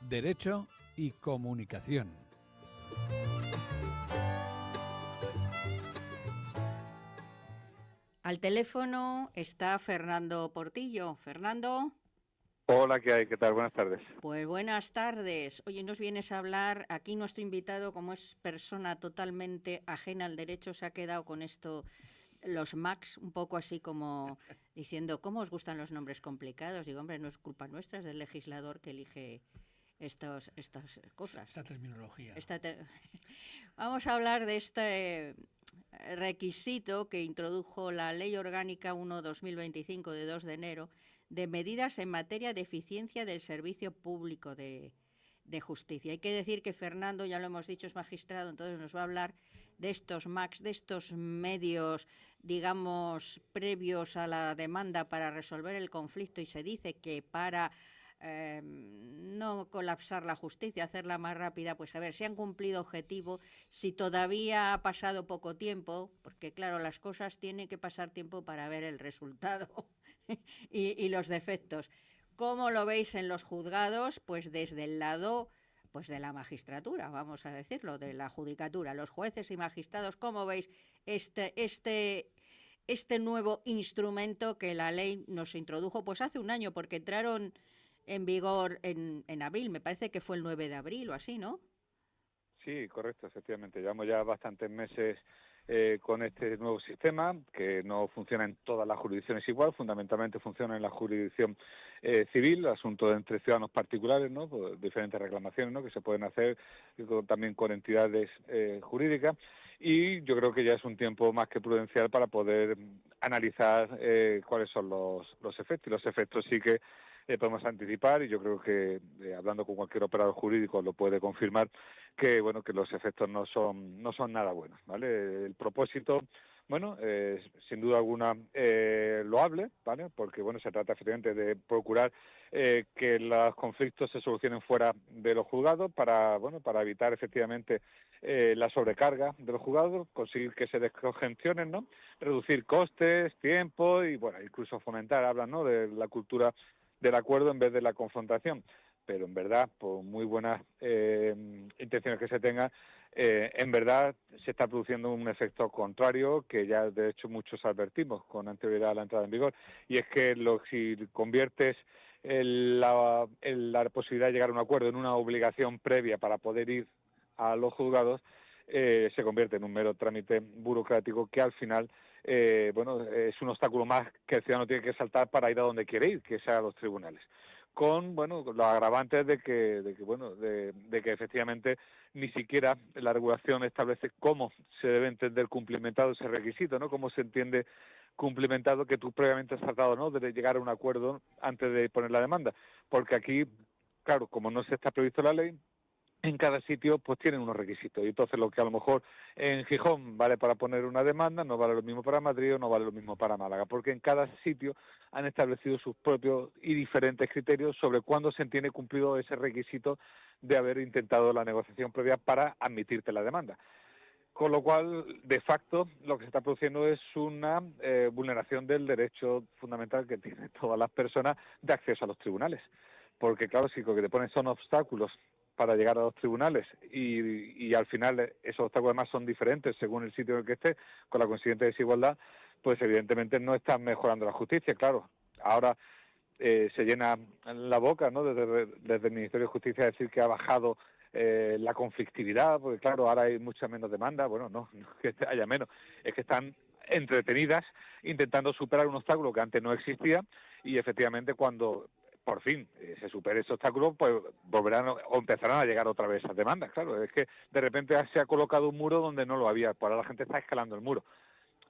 Derecho y Comunicación. Al teléfono está Fernando Portillo. Fernando. Hola, ¿qué hay? ¿Qué tal? Buenas tardes. Pues buenas tardes. Oye, nos vienes a hablar, aquí nuestro invitado, como es persona totalmente ajena al derecho, se ha quedado con esto, los Macs, un poco así como diciendo, ¿cómo os gustan los nombres complicados? Digo, hombre, no es culpa nuestra, es del legislador que elige estas cosas. Esta terminología. Vamos a hablar de este requisito que introdujo la Ley Orgánica 1/2025 de 2 de enero de medidas en materia de eficiencia del servicio público de justicia. Hay que decir que Fernando, ya lo hemos dicho, es magistrado, entonces nos va a hablar de estos MACs, de estos medios, digamos, previos a la demanda para resolver el conflicto, y se dice que para no colapsar la justicia, hacerla más rápida, pues a ver si han cumplido objetivo, si todavía ha pasado poco tiempo, porque claro, las cosas tienen que pasar tiempo para ver el resultado y los defectos. ¿Cómo lo veis en los juzgados? Pues desde el lado pues de la magistratura, vamos a decirlo, de la judicatura, los jueces y magistrados, ¿cómo veis este nuevo instrumento que la ley nos introdujo pues hace un año, porque entraron en vigor en abril, me parece que fue el 9 de abril o así, ¿no? Sí, correcto, efectivamente. Llevamos ya bastantes meses con este nuevo sistema, que no funciona en todas las jurisdicciones igual, fundamentalmente funciona en la jurisdicción civil, asuntos entre ciudadanos particulares, ¿no? Pues diferentes reclamaciones, ¿no? Que se pueden hacer también con entidades jurídicas, y yo creo que ya es un tiempo más que prudencial para poder analizar cuáles son los efectos, y los efectos sí que podemos anticipar, y yo creo que hablando con cualquier operador jurídico lo puede confirmar, que bueno, que los efectos no son nada buenos, ¿vale? El propósito, bueno, sin duda alguna loable, ¿vale? Porque bueno, se trata efectivamente de procurar que los conflictos se solucionen fuera de los juzgados para evitar efectivamente la sobrecarga de los juzgados, conseguir que se descongestionen, ¿no? Reducir costes, tiempo y bueno, incluso fomentar, hablan, ¿no? De la cultura del acuerdo en vez de la confrontación. Pero en verdad, por muy buenas intenciones que se tengan, en verdad se está produciendo un efecto contrario que ya de hecho muchos advertimos con anterioridad a la entrada en vigor, y es que si conviertes la posibilidad de llegar a un acuerdo en una obligación previa para poder ir a los juzgados, se convierte en un mero trámite burocrático que al final es un obstáculo más que el ciudadano tiene que saltar para ir a donde quiere ir, que es a los tribunales, con los agravantes de que efectivamente ni siquiera la regulación establece cómo se debe entender cumplimentado ese requisito, ¿no? Cómo se entiende cumplimentado que tú previamente has tratado, ¿no?, de llegar a un acuerdo antes de poner la demanda, porque aquí, claro, como no se está previsto en la ley, en cada sitio pues tienen unos requisitos, y entonces lo que a lo mejor en Gijón vale para poner una demanda no vale lo mismo para Madrid o no vale lo mismo para Málaga, porque en cada sitio han establecido sus propios y diferentes criterios sobre cuándo se entiende cumplido ese requisito de haber intentado la negociación previa para admitirte la demanda. Con lo cual, de facto, lo que se está produciendo es una vulneración del derecho fundamental que tienen todas las personas de acceso a los tribunales. Porque, claro, si lo que te ponen son obstáculos para llegar a los tribunales y al final esos obstáculos además son diferentes según el sitio en el que estés, con la consiguiente desigualdad, pues evidentemente no están mejorando la justicia. Claro, ahora se llena la boca, ¿no?, desde el Ministerio de Justicia, a decir que ha bajado la conflictividad, porque claro, ahora hay mucha menos demanda. Bueno, no es que haya menos, es que están entretenidas intentando superar un obstáculo que antes no existía, y efectivamente cuando por fin se supere ese obstáculo, pues volverán o empezarán a llegar otra vez esas demandas. Claro, es que de repente se ha colocado un muro donde no lo había, pues ahora la gente está escalando el muro.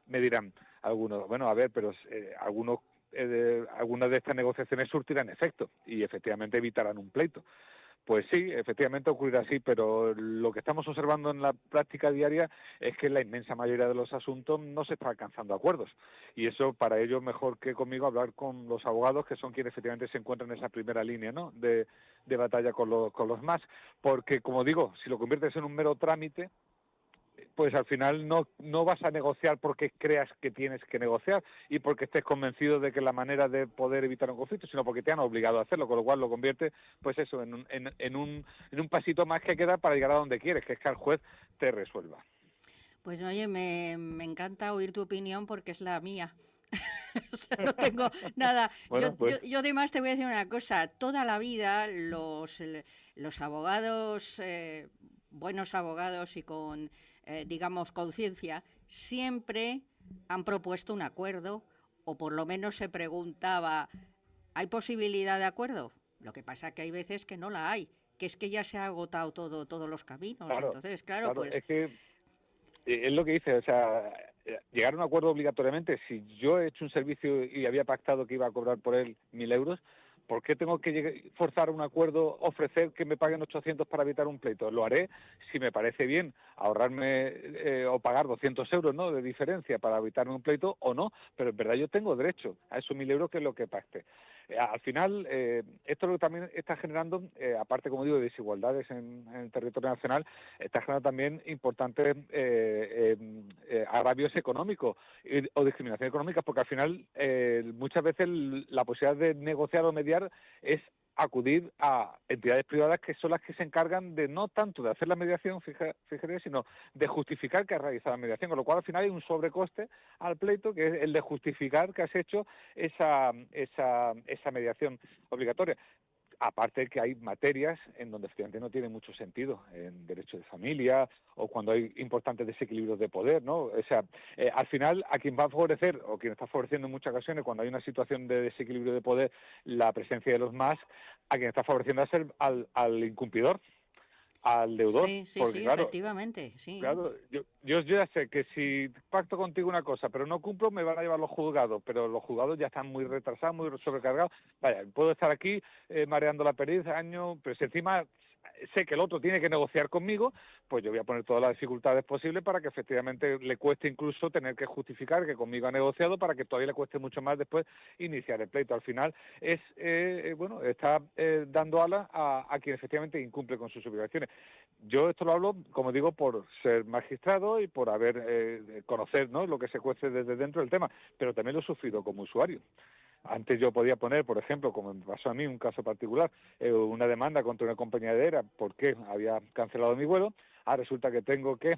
Me dirán algunos, bueno, a ver, pero algunas de estas negociaciones surtirán efecto y efectivamente evitarán un pleito. Pues sí, efectivamente ocurrirá así, pero lo que estamos observando en la práctica diaria es que en la inmensa mayoría de los asuntos no se está alcanzando acuerdos. Y eso, para ello, mejor que conmigo hablar con los abogados, que son quienes efectivamente se encuentran en esa primera línea, ¿no?, de batalla con los más. Porque, como digo, si lo conviertes en un mero trámite, pues al final no vas a negociar porque creas que tienes que negociar y porque estés convencido de que la manera de poder evitar un conflicto, sino porque te han obligado a hacerlo, con lo cual lo convierte, pues eso, en un pasito más que queda para llegar a donde quieres, que es que el juez te resuelva. Pues oye, me encanta oír tu opinión porque es la mía. O sea, no tengo nada. Yo, Bueno, pues yo, yo además te voy a decir una cosa. Toda la vida los abogados, buenos abogados y con, digamos, conciencia, siempre han propuesto un acuerdo o por lo menos se preguntaba, ¿hay posibilidad de acuerdo? Lo que pasa que hay veces que no la hay, que es que ya se ha agotado todos los caminos. claro, Entonces, claro, claro, pues es que es lo que dice, o sea, llegar a un acuerdo obligatoriamente, si yo he hecho un servicio y había pactado que iba a cobrar por él 1.000 euros, ¿por qué tengo que forzar un acuerdo, ofrecer que me paguen 800 para evitar un pleito? Lo haré si me parece bien ahorrarme o pagar 200 euros, ¿no?, de diferencia para evitarme un pleito o no, pero en verdad yo tengo derecho a esos 1.000 euros que es lo que pacte. Al final, esto es lo que también está generando, aparte, como digo, de desigualdades en el territorio nacional, está generando también importantes agravios económicos o discriminación económica, porque al final muchas veces la posibilidad de negociar o mediar es acudir a entidades privadas que son las que se encargan de no tanto de hacer la mediación, fíjate, sino de justificar que has realizado la mediación, con lo cual al final hay un sobrecoste al pleito que es el de justificar que has hecho esa mediación obligatoria. Aparte que hay materias en donde efectivamente no tiene mucho sentido, en derecho de familia o cuando hay importantes desequilibrios de poder, ¿no? O sea, al final a quien va a favorecer o quien está favoreciendo en muchas ocasiones cuando hay una situación de desequilibrio de poder la presencia de los más, a quien está favoreciendo es al incumplidor, al deudor, sí, sí, porque sí, claro, efectivamente, sí. claro, yo ya sé que si pacto contigo una cosa, pero no cumplo, me van a llevar los juzgados, pero los juzgados ya están muy retrasados, muy sobrecargados. Vaya, puedo estar aquí mareando la perdiz años, pero si encima sé que el otro tiene que negociar conmigo, pues yo voy a poner todas las dificultades posibles para que efectivamente le cueste incluso tener que justificar que conmigo ha negociado, para que todavía le cueste mucho más después iniciar el pleito. Al final es, bueno, está dando alas a quien efectivamente incumple con sus obligaciones. Yo esto lo hablo, como digo, por ser magistrado y por haber conocer, ¿no?, lo que se cuece desde dentro del tema, pero también lo he sufrido como usuario. Antes yo podía poner, por ejemplo, como me pasó a mí, un caso particular, una demanda contra una compañía aérea porque había cancelado mi vuelo. Ahora resulta que tengo que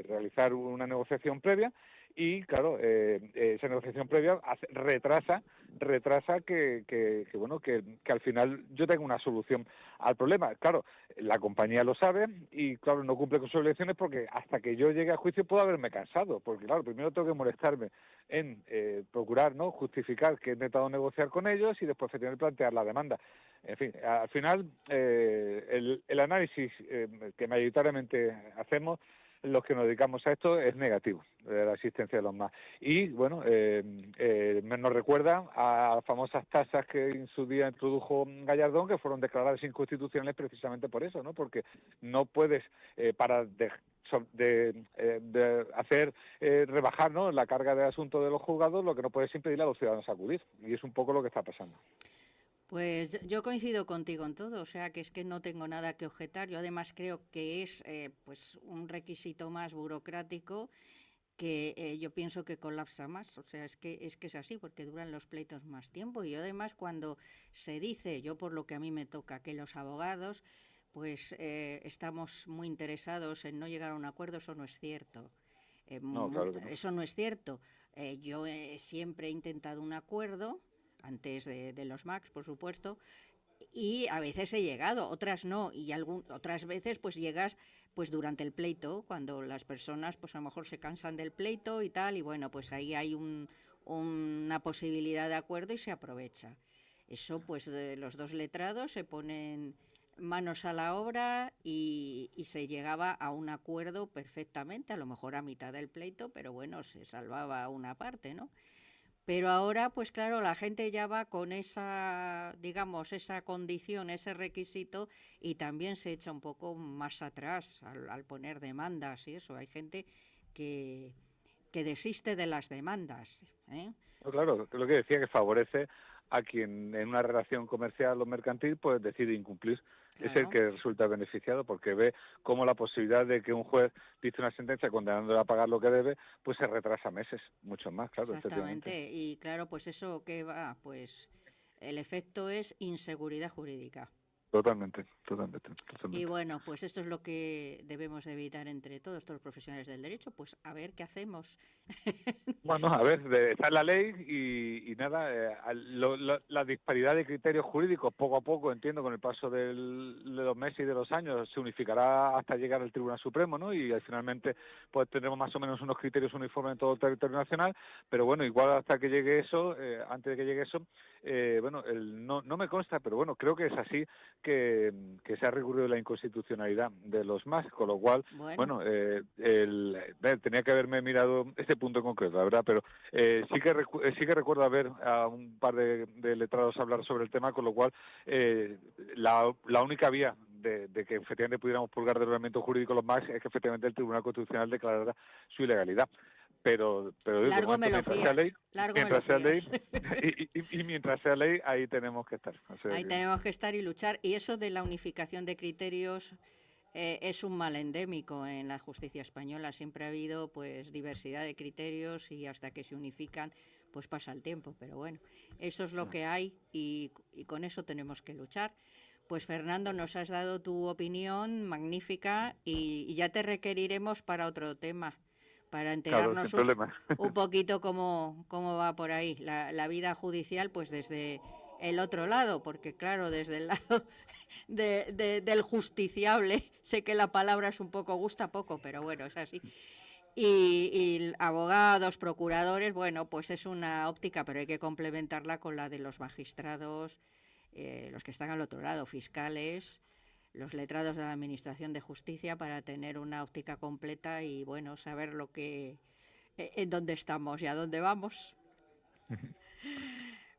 realizar una negociación previa y, claro, esa negociación previa retrasa que al final yo tenga una solución al problema. Claro, la compañía lo sabe y, claro, no cumple con sus obligaciones porque hasta que yo llegue a juicio puedo haberme cansado, porque, claro, primero tengo que molestarme en procurar, ¿no?, justificar que he intentado negociar con ellos y después efectivamente plantear la demanda. En fin, al final el análisis que mayoritariamente hacemos los que nos dedicamos a esto es negativo, la existencia de los más. Y bueno, nos recuerda a las famosas tasas que en su día introdujo Gallardón, que fueron declaradas inconstitucionales precisamente por eso, ¿no? Porque no puedes, para de hacer rebajar, ¿no?, la carga de asunto de los juzgados, lo que no puedes impedirle a los ciudadanos acudir. Y es un poco lo que está pasando. Pues yo coincido contigo en todo, o sea que es que no tengo nada que objetar. Yo además creo que es pues un requisito más burocrático que yo pienso que colapsa más. O sea, es que es así, porque duran los pleitos más tiempo. Y yo además cuando se dice, yo por lo que a mí me toca, que los abogados pues estamos muy interesados en no llegar a un acuerdo, eso no es cierto. No, claro que no. Eso no es cierto. Yo siempre he intentado un acuerdo antes de los MACs, por supuesto, y a veces he llegado, otras no, y otras veces pues llegas pues durante el pleito, cuando las personas pues a lo mejor se cansan del pleito y tal, y bueno, pues ahí hay una posibilidad de acuerdo y se aprovecha. Eso pues los dos letrados se ponen manos a la obra y se llegaba a un acuerdo perfectamente, a lo mejor a mitad del pleito, pero bueno, se salvaba una parte, ¿no? Pero ahora, pues claro, la gente ya va con esa, digamos, esa condición, ese requisito, y también se echa un poco más atrás al poner demandas y eso. Hay gente que, que desiste de las demandas, ¿eh? No, claro, lo que decía, que favorece a quien en una relación comercial o mercantil pues decide incumplir es el Claro. que resulta beneficiado, porque ve cómo la posibilidad de que un juez dicte una sentencia condenándole a pagar lo que debe, pues se retrasa meses, mucho más, claro, efectivamente. Exactamente. Y claro, pues eso que va, pues el efecto es inseguridad jurídica. Totalmente, totalmente, Y totalmente. bueno, pues esto es lo que debemos de evitar entre todos los profesionales del derecho, pues a ver qué hacemos. Bueno, a ver, está en la ley y nada, la disparidad de criterios jurídicos poco a poco, entiendo, con el paso de los meses y de los años, se unificará hasta llegar al Tribunal Supremo, ¿no? Y finalmente pues tendremos más o menos unos criterios uniformes en todo el territorio nacional, pero bueno, igual hasta que llegue eso, antes de que llegue eso, bueno, no me consta, pero bueno, creo que es así que se ha recurrido la inconstitucionalidad de los MAS, con lo cual, Bueno, bueno, tenía que haberme mirado este punto en concreto, la verdad, pero sí que recuerdo haber a un par de letrados hablar sobre el tema, con lo cual la única vía de que efectivamente pudiéramos purgar del ordenamiento jurídico los MAS es que efectivamente el Tribunal Constitucional declarara su ilegalidad. Pero de largo me momento, lo fías, largo me lo mientras sea ley, fías. y mientras sea ley, ahí tenemos que estar. O sea Ahí que, tenemos que estar y luchar. Y eso de la unificación de criterios es un mal endémico en la justicia española. Siempre ha habido pues diversidad de criterios y hasta que se unifican pues pasa el tiempo. Pero bueno, eso es lo que hay y con eso tenemos que luchar. Pues Fernando, nos has dado tu opinión magnífica y ya te requeriremos para otro tema, para claro, sin enterarnos problema. un poquito cómo va por ahí la vida judicial, pues desde el otro lado, porque claro, desde el lado del justiciable, sé que la palabra es un poco, gusta poco, pero bueno, es así. Y abogados, procuradores, bueno, pues es una óptica, pero hay que complementarla con la de los magistrados, los que están al otro lado, fiscales, los letrados de la Administración de Justicia, para tener una óptica completa y, bueno, saber en dónde estamos y a dónde vamos.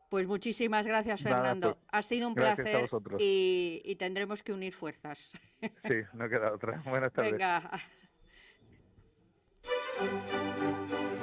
Pues muchísimas gracias, Nada, pues Fernando. Ha sido un gracias a placer vosotros. y tendremos que unir fuerzas. Sí, no queda otra. Buenas tardes. Venga.